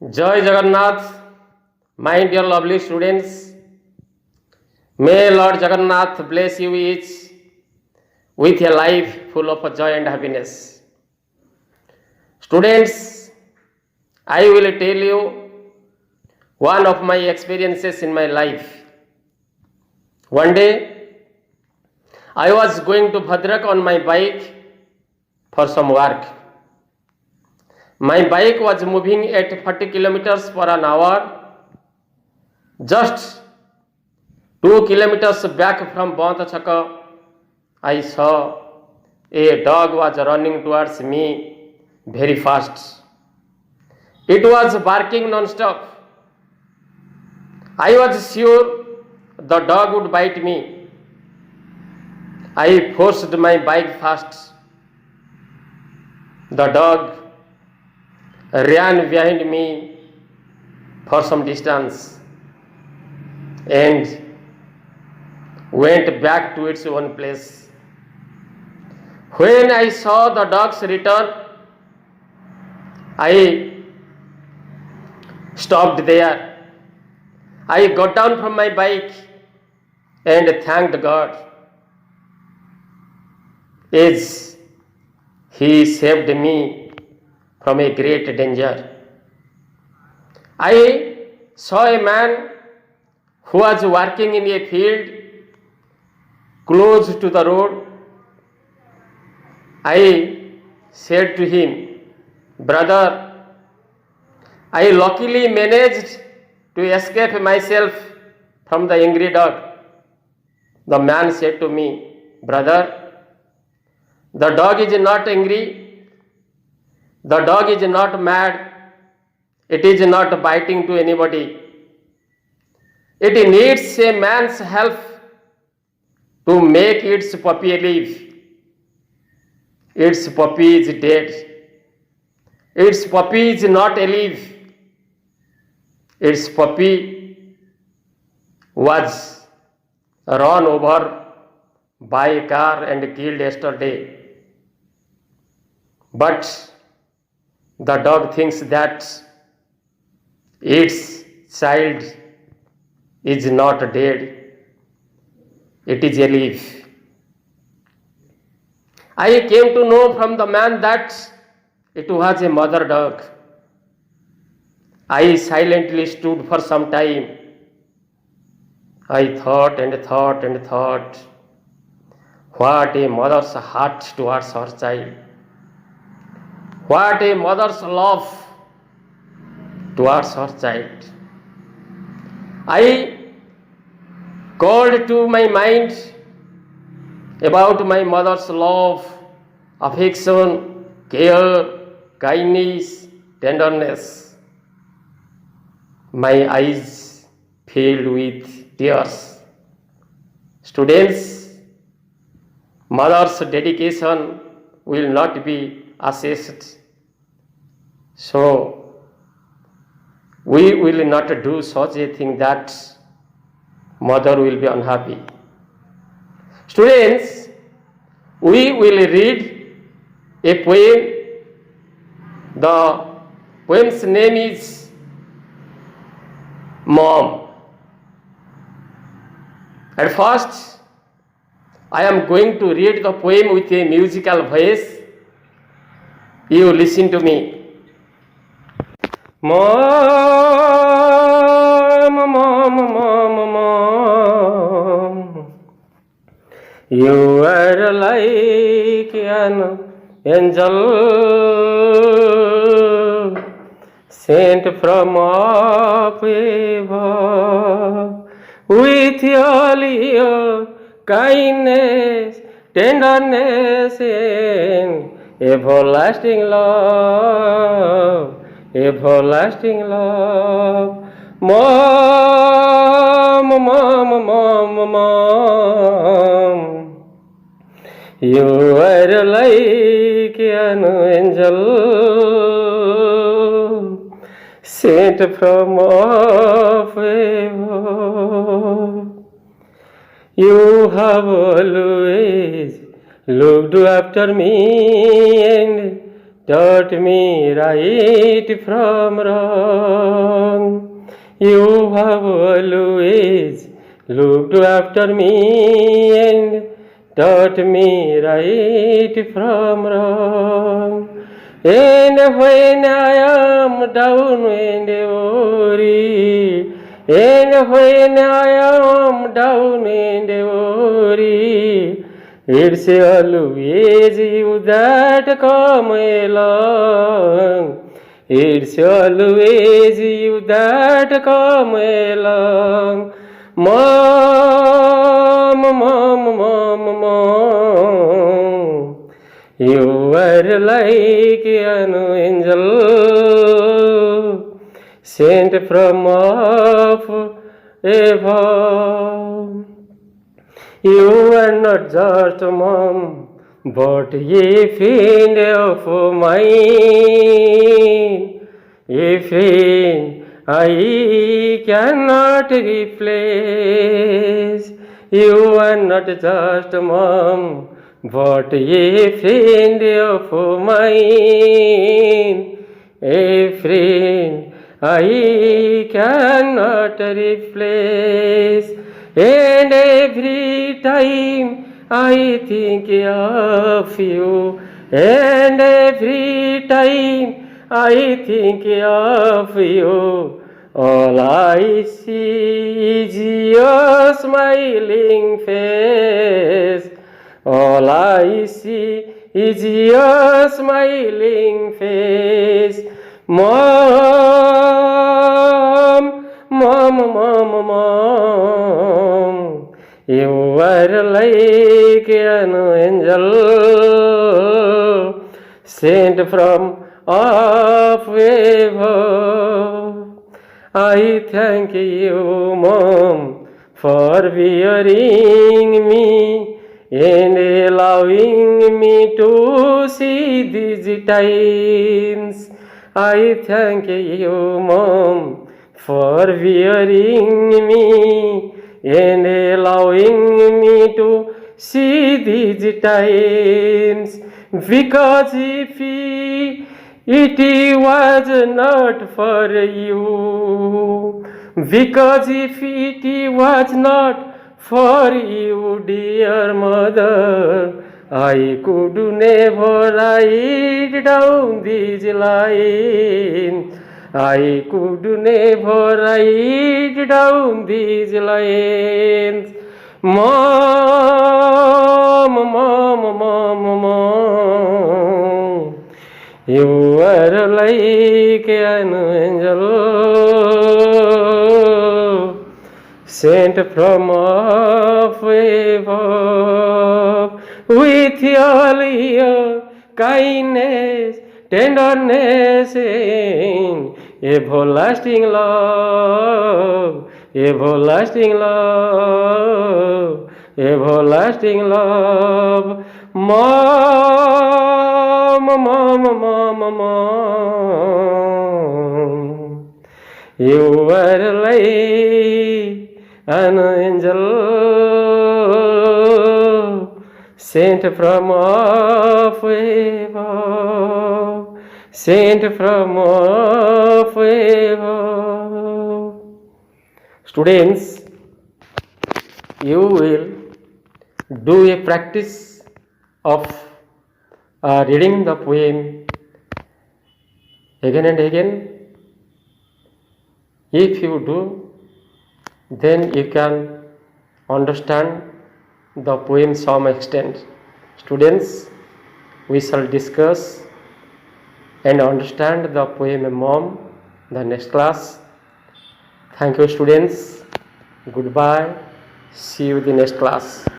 Jai Jagannath, my dear lovely students. May Lord Jagannath bless you each with a life full of joy and happiness. Students, I will tell you one of my experiences in my life. One day, I was going to Bhadrak on my bike for some work. My bike was moving at 40 kilometers per an hour. Just 2 kilometers back from Bantachaka, I saw a dog was running towards me very fast. It was barking non-stop. I was sure the dog would bite me. I forced my bike fast. The dog ran behind me for some distance and went back to its own place. When I saw the dog's return, I stopped there. I got down from my bike and thanked God as He saved me from a great danger. I saw a man who was working in a field close to the road. I said to him, "Brother, I luckily managed to escape myself from the angry dog." The man said to me, "Brother, the dog is not angry. The dog is not mad. It is not biting to anybody. It needs a man's help to make its puppy alive. Its puppy is dead. Its puppy is not alive. Its puppy was run over by a car and killed yesterday. But the dog thinks that its child is not dead. It is alive." I came to know from the man that it was a mother dog. I silently stood for some time. I thought and thought and thought, what a mother's heart towards her child. What a mother's love towards her child. I called to my mind about my mother's love, affection, care, kindness, tenderness. My eyes filled with tears. Students, mother's dedication will not be assessed. So, we will not do such a thing that mother will be unhappy. Students, we will read a poem. The poem's name is Mom. At first, I am going to read the poem with a musical voice. You listen to me. Mom, mom, mom, mom, you are like an angel sent from up above, with all your kindness, tenderness, and everlasting love. Everlasting love. Mom, mom, mom, mom, you are like an angel sent from above. You have always looked after me and taught me right from wrong. You have always looked after me and taught me right from wrong. And when I am down and worried, and when I am down and worried, it's always you that come along. It's always you that come along. Mom, mom, mom, mom. You are like an angel sent from off above. You are not just a mom, but a friend of mine. A friend I cannot replace. You are not just a mom, but a friend of mine. A friend I cannot replace. And every time I think of you, and every time I think of you, all I see is your smiling face. All I see is your smiling face. Mom, mom, mom, mom. You are like an angel sent from off above. I thank you, Mom, for bearing me and allowing me to see these times. I thank you, Mom, for bearing me and allowing me to see these times. Because if it was not for you, because if it was not for you, dear mother, I could never write down these lines. I could never write down these lines. Mom, mom, mom, mom. You are like an angel sent from off above, with all your kindness, tenderness, and everlasting love, everlasting love, everlasting love. Mom, mom, mom, mom. You are like an angel sent from off above, sent from off above. Students, you will do a practice of reading the poem again and again. If you do, then you can understand the poem some extent. Students, we shall discuss and understand the poem Mom the next class. Thank you, students. Goodbye. See you in the next class.